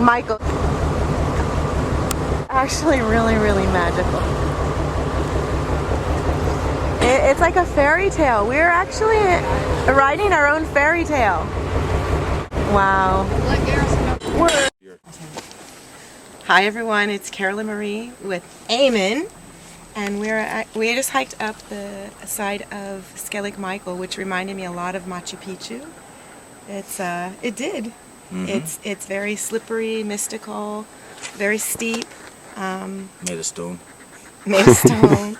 Michael. Actually really, really magical. It's like a fairy tale. We're actually writing our own fairy tale. Wow. Hi everyone, it's Carolyn Marie with Eamon, and we just hiked up the side of Skellig Michael, which reminded me a lot of Machu Picchu. It did. It's very slippery, mystical, very steep. Made of stone. Made of stone.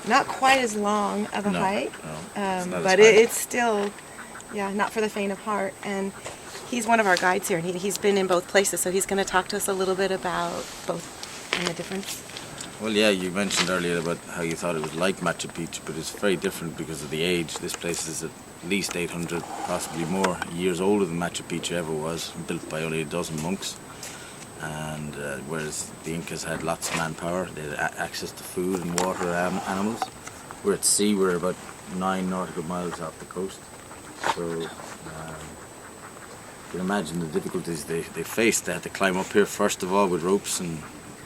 Not quite as long of a hike, but it's still, not for the faint of heart. And he's one of our guides here, and he's been in both places, so he's going to talk to us a little bit about both and the difference. Well, yeah, you mentioned earlier about how you thought it was like Machu Picchu, but it's very different because of the age. This place is at least 800, possibly more, years older than Machu Picchu ever was, built by only a dozen monks. And whereas the Incas had lots of manpower, they had access to food and water and animals. We're at sea, we're about 9 nautical miles off the coast. So you can imagine the difficulties they faced. They had to climb up here first of all with ropes and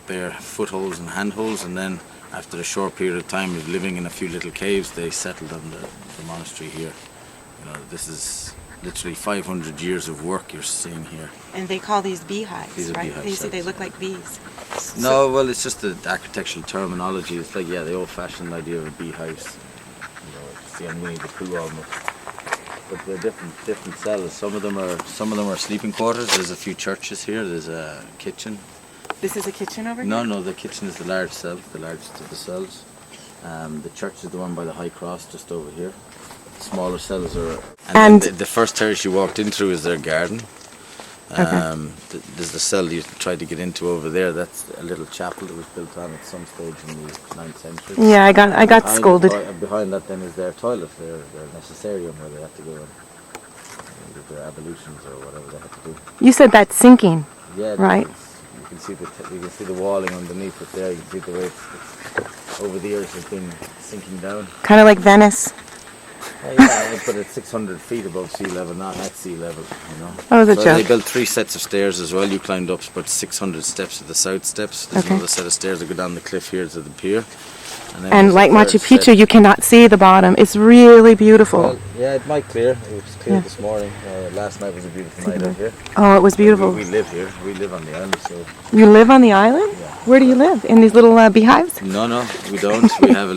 bare footholds and handholds, and then after a short period of time of living in a few little caves, they settled on the monastery here. You know, this is literally 500 years of work you're seeing here. And they call these beehives, these are right? Beehives, You say they look like bees. No, well, it's just the architectural terminology. It's like, the old-fashioned idea of a beehive. You know, it's the Winnie the Pooh almost. But they're different cells. Some of them are sleeping quarters. There's a few churches here. There's a kitchen. This is a kitchen over here? No, the kitchen is the large cell, the largest of the cells. The church is the one by the high cross just over here. The smaller cells are... And the first terrace you walked in through is their garden. There's the cell you tried to get into over there. That's a little chapel that was built on at some stage in the 9th century. Yeah, I got scolded. Behind that then is their toilet, their necessarium where they have to go and do their ablutions or whatever they have to do. You said that's sinking, yeah, right? You can see the walling underneath it there. You can see the way it's over the years has been sinking down. Kind of like Venice. Yeah, but it's 600 feet above sea level, not at sea level, you know. Oh, the joke. They built 3 sets of stairs as well. You climbed up about 600 steps to the south steps. There's another set of stairs that go down the cliff here to the pier. And like Machu Picchu, you cannot see the bottom. It's really beautiful. Well, yeah, it might clear. It was clear this morning. Last night was a beautiful night out here. Oh, it was beautiful. We live here. We live on the island. So. You live on the island? Yeah. Where do you live? In these little beehives? No, we don't. We have a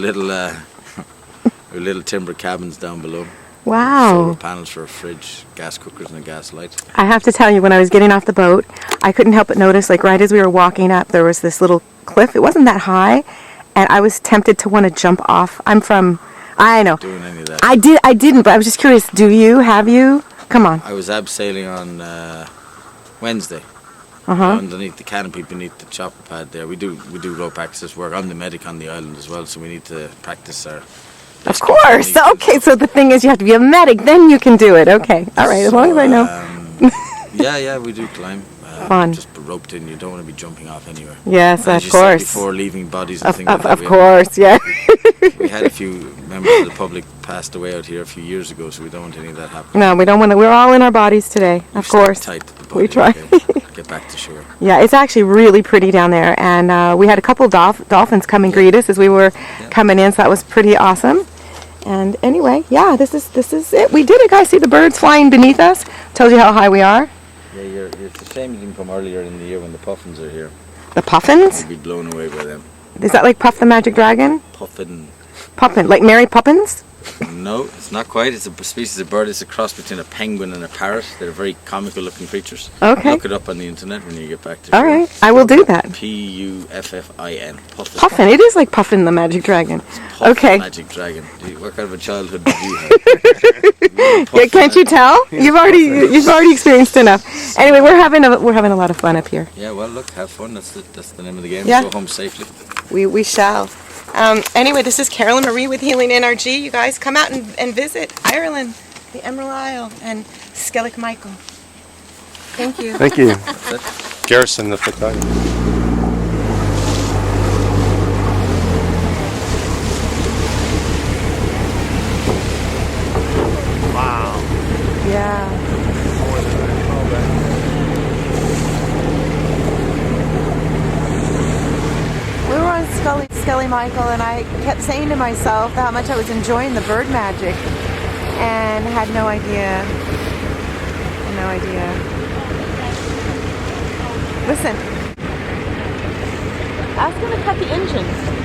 little timber cabins down below. Wow. Solar panels for a fridge, gas cookers and a gas light. I have to tell you, when I was getting off the boat, I couldn't help but notice, like right as we were walking up, there was this little cliff. It wasn't that high, and I was tempted to want to jump off. I know. Doing any of that? I didn't, but I was just curious. Have you? Come on. I was abseiling on Wednesday. Underneath the canopy, beneath the chopper pad there. We do rope access work. I'm the medic on the island as well, so we need to practice our... Of course. Okay, so the thing is you have to be a medic, then you can do it. Okay. All right, as long as I know. Yeah, we do climb. Fun. Just roped in. You don't want to be jumping off anywhere. Yes, as of course. Before leaving bodies and things like that. Of course, yeah. We had a few members of the public passed away out here a few years ago, so we don't want any of that happening. No, we don't want to. We're all in our bodies today, of course. Tight to the body, we try. Okay. Get back to shore. Yeah, it's actually really pretty down there, and we had a couple dolphins come and greet us as we were coming in, so that was pretty awesome. And anyway, this is it. We did it, guys. See the birds flying beneath us? Tells you how high we are. Yeah, it's a shame you didn't come earlier in the year when the puffins are here. The puffins? You'd be blown away by them. Is that like Puff the Magic Dragon? Puffin. Puffin, like Mary Poppins? No, it's not quite. It's a species of bird. It's a cross between a penguin and a parrot. They're very comical looking creatures. Okay. Look it up on the internet when you get back to All right, I will do that. Puffin. Puffin. Puffin. It is like Puffin the Magic Dragon. Okay. Magic Dragon. What kind of a childhood did you have? Yeah, can't you tell? You've already experienced enough. Anyway, we're having a lot of fun up here. Yeah, well, look, have fun. That's the name of the game. Yeah. Go home safely. We shall. Anyway, this is Carolyn Marie with Healing NRG. You guys come out and visit Ireland, the Emerald Isle, and Skellig Michael. Thank you. Thank you. Garrison, the photographer. Wow. Yeah. Michael, and I kept saying to myself how much I was enjoying the bird magic, and had no idea. No idea. Listen. Ask him to cut the engine.